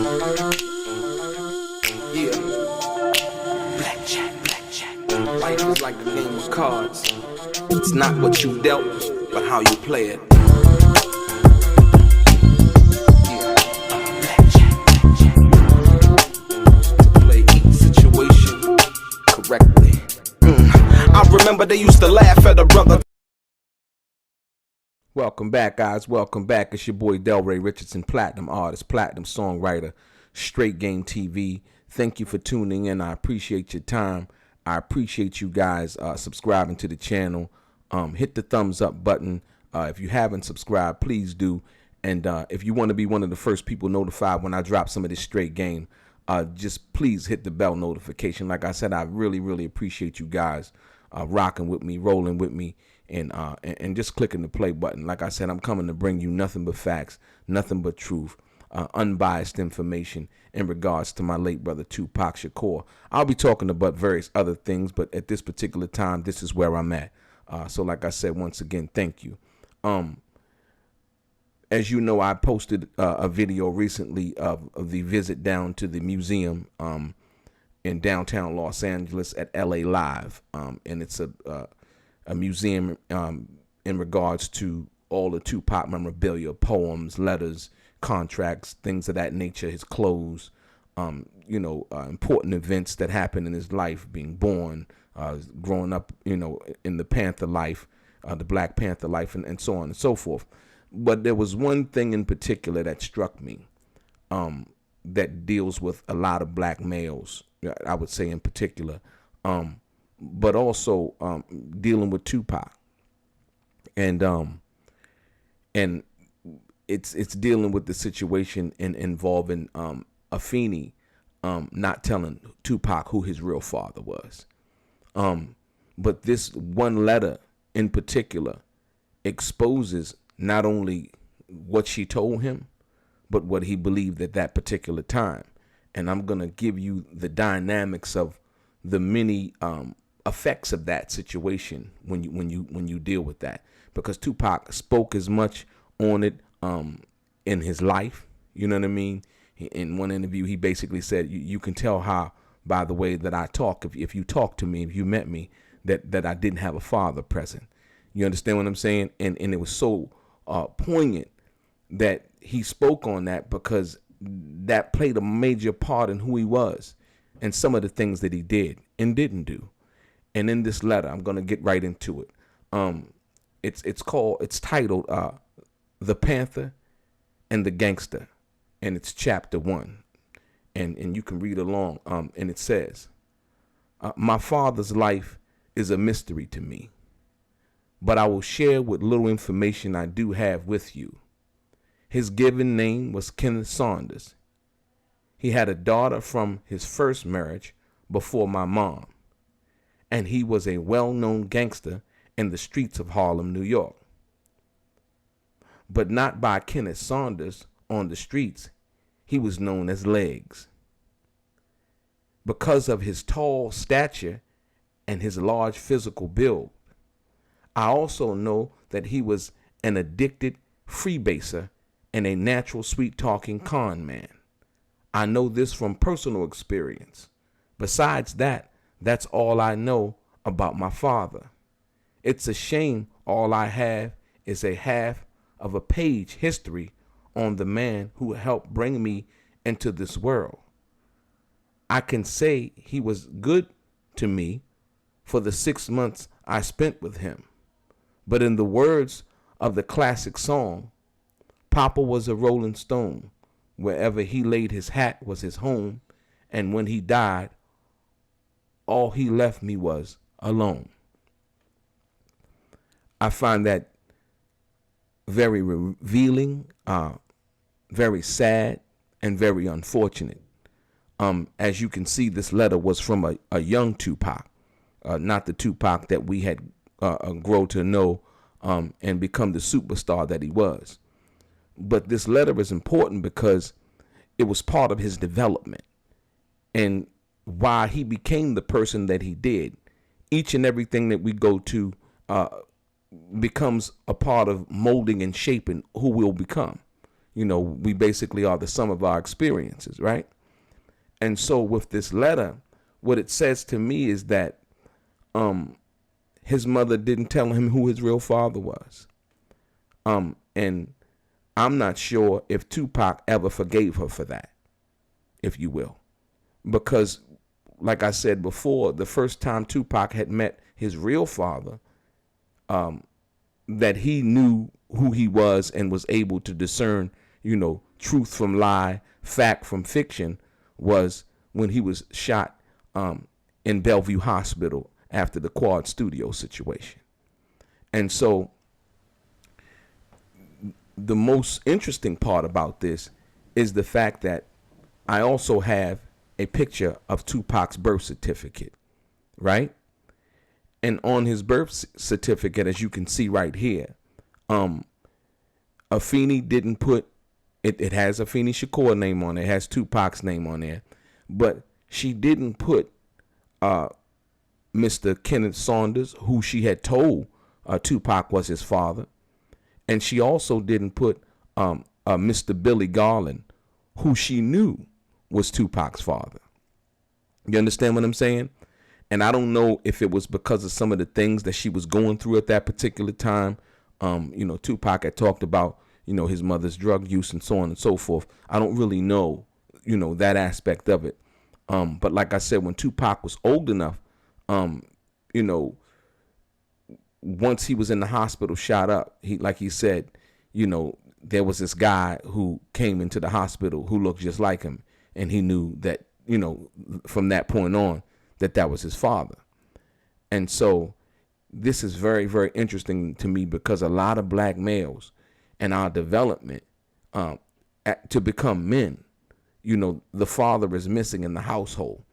Yeah. Blackjack. Life is like a game of cards. It's not what you dealt, but how you play it. Yeah. Blackjack. To play each situation correctly. I remember they used to laugh at a brother. Welcome back, guys. Welcome back. It's your boy DELRAY, Richardson, platinum artist, platinum songwriter, Straight Game TV. Thank you for tuning in. I appreciate your time. I appreciate you guys subscribing to the channel. Hit the thumbs up button. If you haven't subscribed, please do. And if you want to be one of the first people notified when I drop some of this straight game, just please hit the bell notification. Like I said, I really, really appreciate you guys rocking with me, rolling with me, and just clicking the play button. Like I said, I'm coming to bring you nothing but facts, nothing but truth, unbiased information in regards to my late brother 2Pac Shakur. I'll be talking about various other things, but at this particular time, this is where I'm at. So like I said, once again, thank you. As you know, I posted a video recently of the visit down to the museum in downtown Los Angeles at LA Live, and it's a museum in regards to all the Tupac memorabilia, poems, letters, contracts, things of that nature, his clothes, important events that happened in his life, being born, growing up, in the Panther life, the Black Panther life, and so on and so forth. But there was one thing in particular that struck me that deals with a lot of black males, I would say in particular, but also dealing with Tupac, and it's dealing with the situation involving Afeni not telling Tupac who his real father was. But this one letter in particular exposes not only what she told him, but what he believed at that particular time. And I'm gonna give you the dynamics of the many effects of that situation when you deal with that, because Tupac spoke as much on it in his life. You know what I mean? In one interview, he basically said, "You can tell how by the way that I talk. If you talk to me, if you met me, that I didn't have a father present." You understand what I'm saying? And it was so poignant that he spoke on that, because that played a major part in who he was and some of the things that he did and didn't do. And in this letter, I'm going to get right into it. It's titled "The Panther and the Gangster," and it's chapter 1. And you can read along. And it says, "My father's life is a mystery to me, but I will share what little information I do have with you. His given name was Kenneth Saunders. He had a daughter from his first marriage before my mom, and he was a well-known gangster in the streets of Harlem, New York. But not by Kenneth Saunders on the streets. He was known as Legs. Because of his tall stature and his large physical build. I also know that he was an addicted freebaser and a natural sweet-talking con man. I know this from personal experience. Besides that, that's all I know about my father. It's a shame all I have is a half of a page history on the man who helped bring me into this world. I can say he was good to me for the 6 months I spent with him. But in the words of the classic song, Papa was a rolling stone. Wherever he laid his hat was his home. And when he died, all he left me was alone." I find that very revealing, very sad, and very unfortunate. As you can see, this letter was from a young Tupac, not the Tupac that we had grown to know and become the superstar that he was. But this letter is important because it was part of his development and why he became the person that he did. Each and everything that we go to becomes a part of molding and shaping who we'll become. we basically are the sum of our experiences, right? And so with this letter, what it says to me is that his mother didn't tell him who his real father was. And I'm not sure if 2Pac ever forgave her for that, if you will. Because, like I said before, the first time 2Pac had met his real father, that he knew who he was and was able to discern, truth from lie, fact from fiction, was when he was shot in Bellevue Hospital after the Quad Studio situation. And so the most interesting part about this is the fact that I also have a picture of 2Pac's birth certificate, right? And on his birth certificate, as you can see right here, Afeni didn't put, it has Afeni Shakur name on it, it has 2Pac's name on there, but she didn't put Mr. Kenneth Saunders, who she had told 2Pac was his father. And she also didn't put Mr. Billy Garland, who she knew was 2Pac's father. You understand what I'm saying? And I don't know if it was because of some of the things that she was going through at that particular time. 2Pac had talked about, his mother's drug use and so on and so forth. I don't really know, that aspect of it. But like I said, when 2Pac was old enough, once he was in the hospital shot up, he said, there was this guy who came into the hospital who looked just like him. And he knew that, from that point on, that was his father. And so this is very, very interesting to me, because a lot of black males and our development to become men, the father is missing in the household.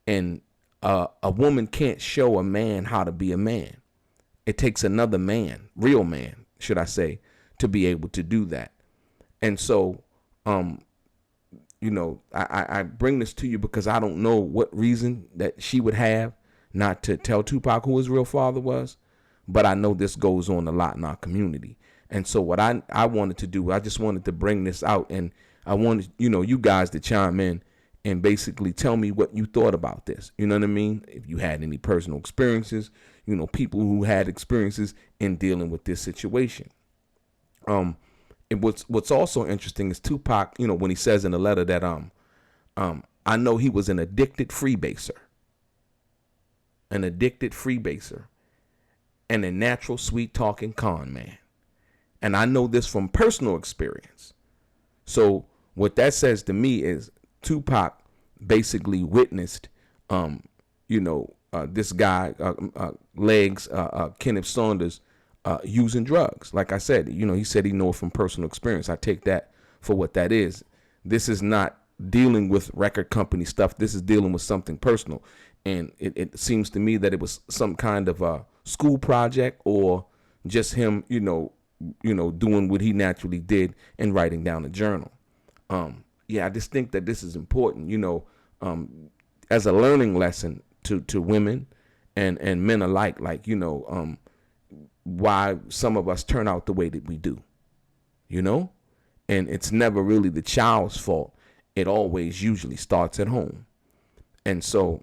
And a woman can't show a man how to be a man. It takes another man, real man, should I say, to be able to do that. And so, I bring this to you because I don't know what reason that she would have not to tell 2Pac who his real father was, but I know this goes on a lot in our community. And so what I wanted to do, I just wanted to bring this out, and I wanted, you guys to chime in and basically tell me what you thought about this. You know what I mean? If you had any personal experiences, people who had experiences in dealing with this situation. And what's also interesting is 2Pac, when he says in the letter that I know he was an addicted freebaser, and a natural sweet talking con man. And I know this from personal experience. So what that says to me is 2Pac basically witnessed, this guy, Legs, Kenneth Saunders, using drugs. Like I said, he said he knew it from personal experience. I take that for what that is. This is not dealing with record company stuff. This is dealing with something personal. And it seems to me that it was some kind of a school project, or just him, doing what he naturally did and writing down a journal. I just think that this is important, as a learning lesson to women and men alike, why some of us turn out the way that we do, and it's never really the child's fault. It always usually starts at home. And so,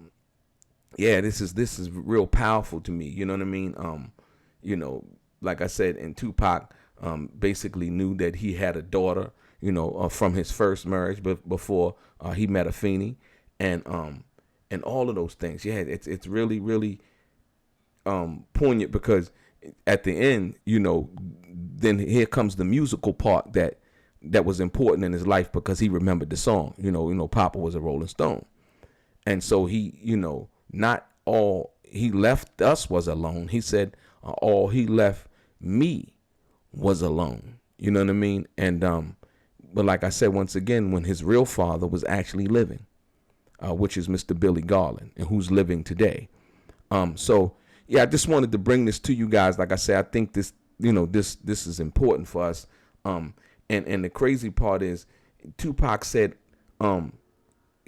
this is real powerful to me. You know what I mean? Like I said, and 2Pac basically knew that he had a daughter, from his first marriage, but before he met Afeni, and all of those things. It's really, really poignant, because at the end, then here comes the musical part that was important in his life, because he remembered the song. Papa was a Rolling Stone. And so he, not all he left us was alone. He said, all he left me was alone. You know what I mean? And, but like I said, once again, when his real father was actually living, which is Mr. Billy Garland, and who's living today. So I just wanted to bring this to you guys. Like I said, I think this, this is important for us. And the crazy part is 2Pac said,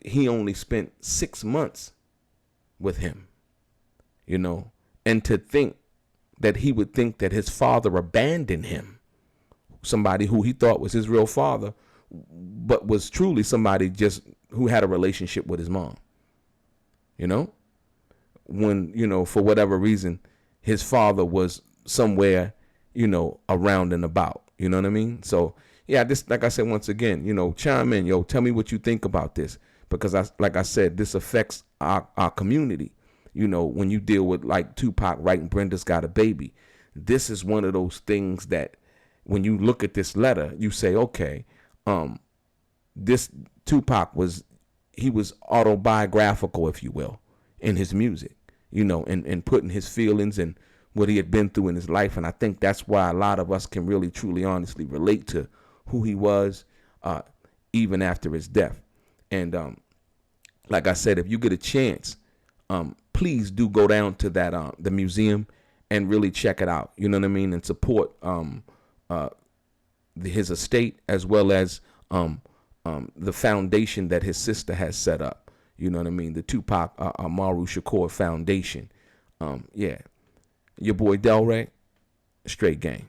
he only spent 6 months with him, and to think that he would think that his father abandoned him, somebody who he thought was his real father, but was truly somebody just who had a relationship with his mom. You know, when, you know, for whatever reason, his father was somewhere, you know, around and about, you know what I mean? So yeah, this, like I said, once again, you know, chime in, yo, tell me what you think about this, because like I said, this affects our community. You know, when you deal with like 2Pac writing Brenda's Got a Baby, this is one of those things that when you look at this letter, you say, okay, this 2Pac was autobiographical, if you will, in his music, you know, and putting his feelings and what he had been through in his life. And I think that's why a lot of us can really, truly, honestly relate to who he was, even after his death. And like I said, if you get a chance, please do go down to that the museum and really check it out. You know what I mean? And support his estate, as well as the foundation that his sister has set up. You know what I mean? The 2Pac Amaru Shakur Foundation. Yeah. Your boy DELRAY, straight game.